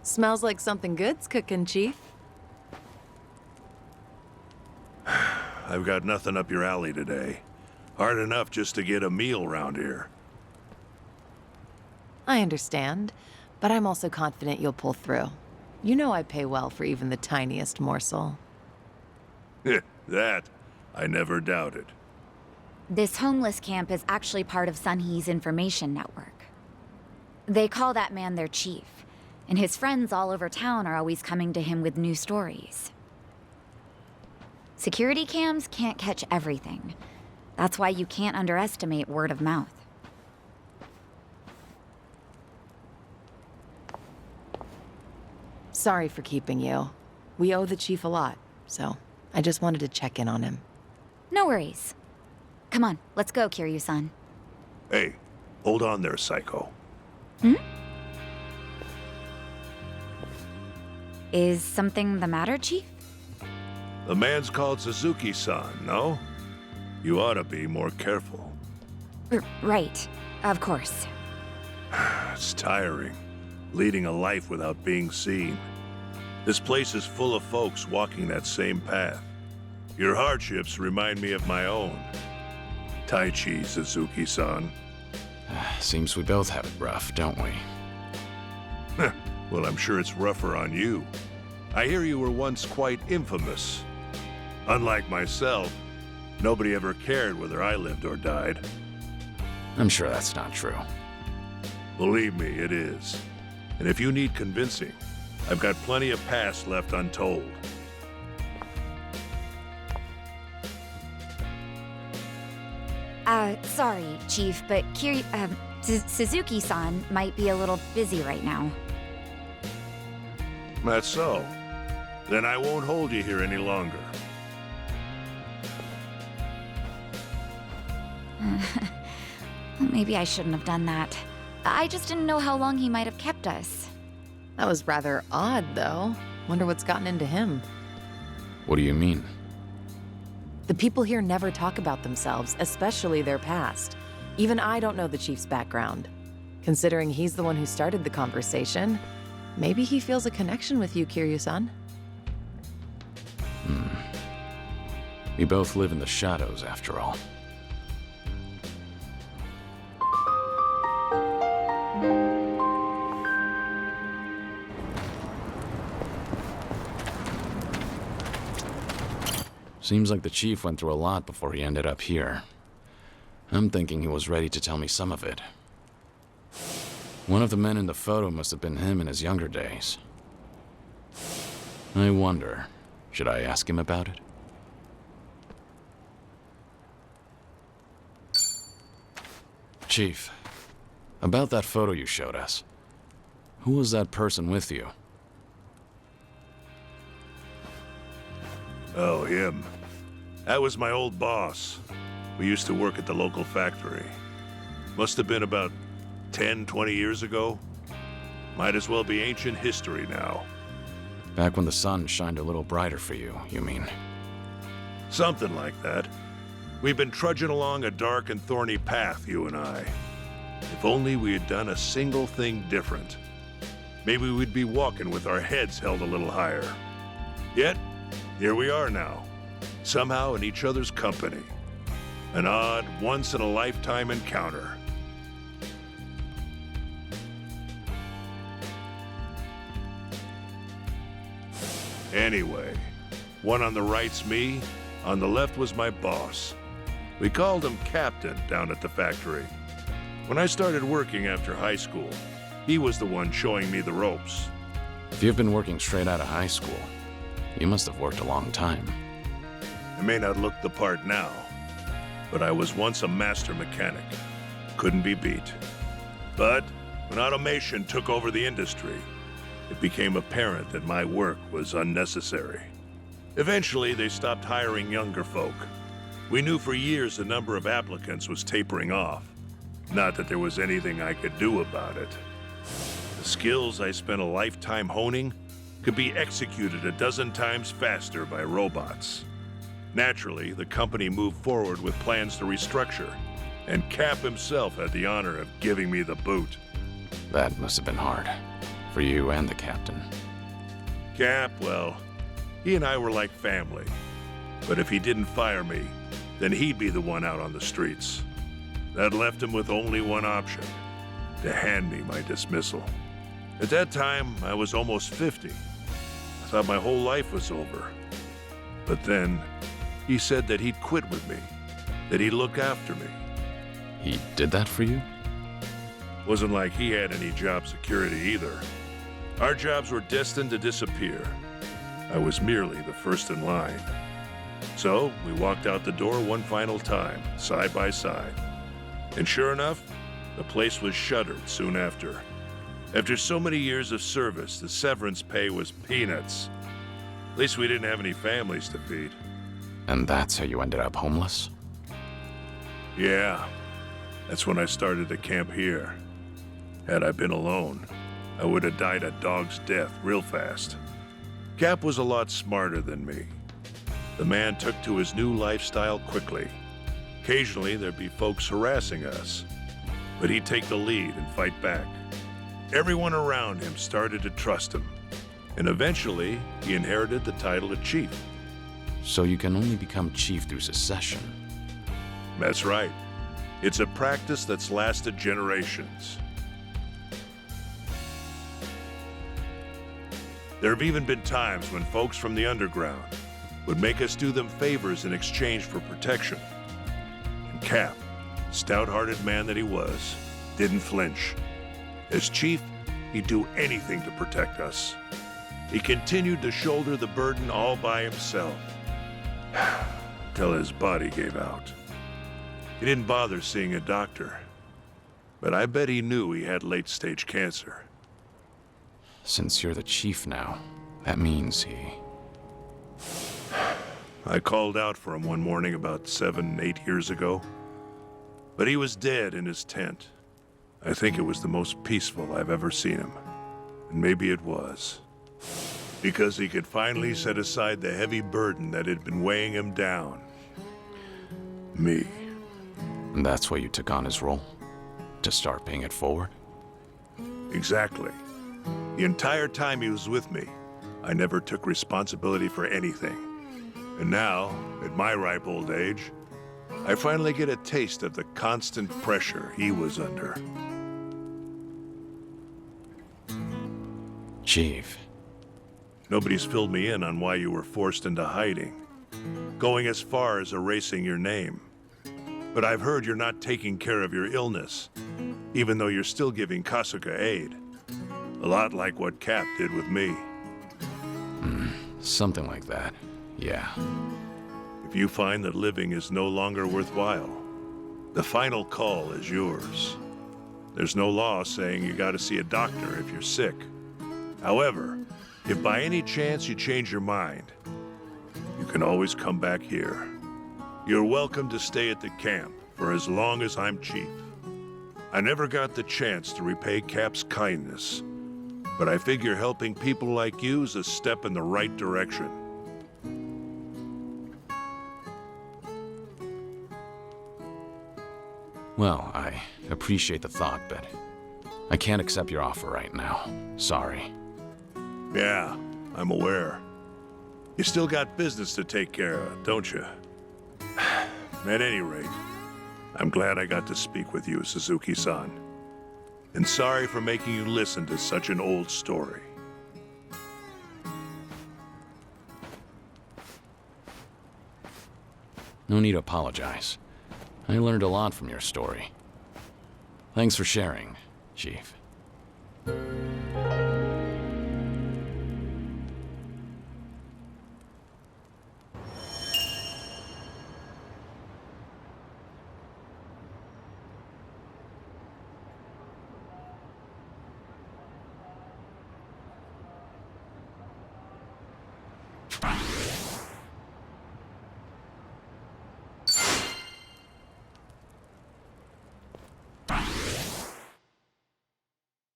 Smells like something good's cooking, Chief. I've got nothing up your alley today. Hard enough just to get a meal round here. I understand, but I'm also confident you'll pull through. You know I pay well for even the tiniest morsel. That, I never doubted. This homeless camp is actually part of Sunhee's information network. They call that man their chief, and his friends all over town are always coming to him with new stories. Security cams can't catch everything. That's why you can't underestimate word of mouth. Sorry for keeping you. We owe the chief a lot, so I just wanted to check in on him. No worries. Come on, let's go, Kiryu-san. Hey, hold on there, Psycho. Hmm? Is something the matter, Chief? The man's called Suzuki-san, no? You ought to be more careful. Right, of course. It's tiring, leading a life without being seen. This place is full of folks walking that same path. Your hardships remind me of my own. Taichi, Suzuki-san. Seems we both have it rough, don't we? Well, I'm sure it's rougher on you. I hear you were once quite infamous. Unlike myself, nobody ever cared whether I lived or died. I'm sure that's not true. Believe me, it is. And if you need convincing, I've got plenty of past left untold. Sorry, Chief, but Suzuki-san might be a little busy right now. That's so. Then I won't hold you here any longer. Maybe I shouldn't have done that. I just didn't know how long he might have kept us. That was rather odd, though. Wonder what's gotten into him. What do you mean? The people here never talk about themselves, especially their past. Even I don't know the chief's background. Considering he's the one who started the conversation, maybe he feels a connection with you, Kiryu-san. We both live in the shadows, after all. Seems like the chief went through a lot before he ended up here. I'm thinking he was ready to tell me some of it. One of the men in the photo must have been him in his younger days. I wonder, should I ask him about it? Chief, about that photo you showed us. Who was that person with you? Oh, him. That was my old boss. We used to work at the local factory. Must have been about 10, 20 years ago. Might as well be ancient history now. Back when the sun shined a little brighter for you, you mean? Something like that. We've been trudging along a dark and thorny path, you and I. If only we had done a single thing different. Maybe we'd be walking with our heads held a little higher. Yet, here we are now, somehow in each other's company. An odd, once-in-a-lifetime encounter. Anyway, one on the right's me, on the left was my boss. We called him Captain down at the factory. When I started working after high school, he was the one showing me the ropes. If you've been working straight out of high school, you must have worked a long time. I may not look the part now, but I was once a master mechanic. Couldn't be beat. But when automation took over the industry, it became apparent that my work was unnecessary. Eventually, they stopped hiring younger folk. We knew for years the number of applicants was tapering off. Not that there was anything I could do about it. The skills I spent a lifetime honing could be executed a dozen times faster by robots. Naturally, the company moved forward with plans to restructure, and Cap himself had the honor of giving me the boot. That must have been hard. for you and the captain. Cap, well, he and I were like family. But if he didn't fire me, then he'd be the one out on the streets. That left him with only one option, to hand me my dismissal. At that time, I was almost 50. I thought my whole life was over. But then, he said that he'd quit with me, that he'd look after me. He did that for you? Wasn't like he had any job security either. Our jobs were destined to disappear. I was merely the first in line. So, we walked out the door one final time, side by side. And sure enough, the place was shuttered soon after. After so many years of service, the severance pay was peanuts. At least we didn't have any families to feed. And that's how you ended up homeless? Yeah, that's when I started to camp here. Had I been alone, I would have died a dog's death real fast. Cap was a lot smarter than me. The man took to his new lifestyle quickly. Occasionally, there'd be folks harassing us, but he'd take the lead and fight back. Everyone around him started to trust him, and eventually, he inherited the title of chief. So you can only become chief through succession. That's right. It's a practice that's lasted generations. There have even been times when folks from the underground would make us do them favors in exchange for protection. And Cap, stout-hearted man that he was, didn't flinch. As chief, he'd do anything to protect us. He continued to shoulder the burden all by himself, till his body gave out. He didn't bother seeing a doctor, but I bet he knew he had late-stage cancer. Since you're the chief now, that means he... I called out for him one morning about 7, 8 years ago, but he was dead in his tent. I think it was the most peaceful I've ever seen him, and maybe it was. Because he could finally set aside the heavy burden that had been weighing him down. Me. And that's why you took on his role? To start paying it forward? Exactly. The entire time he was with me, I never took responsibility for anything. And now, at my ripe old age, I finally get a taste of the constant pressure he was under. Chief. Nobody's filled me in on why you were forced into hiding, going as far as erasing your name. But I've heard you're not taking care of your illness, even though you're still giving Kasuga aid. A lot like what Cap did with me. Something like that, yeah. If you find that living is no longer worthwhile, the final call is yours. There's no law saying you gotta see a doctor if you're sick. However, if by any chance you change your mind, you can always come back here. You're welcome to stay at the camp for as long as I'm chief. I never got the chance to repay Cap's kindness, but I figure helping people like you is a step in the right direction. Well, I appreciate the thought, but I can't accept your offer right now. Sorry. Yeah, I'm aware. You still got business to take care of, don't you? At any rate, I'm glad I got to speak with you, Suzuki-san. And sorry for making you listen to such an old story. No need to apologize. I learned a lot from your story. Thanks for sharing, Chief.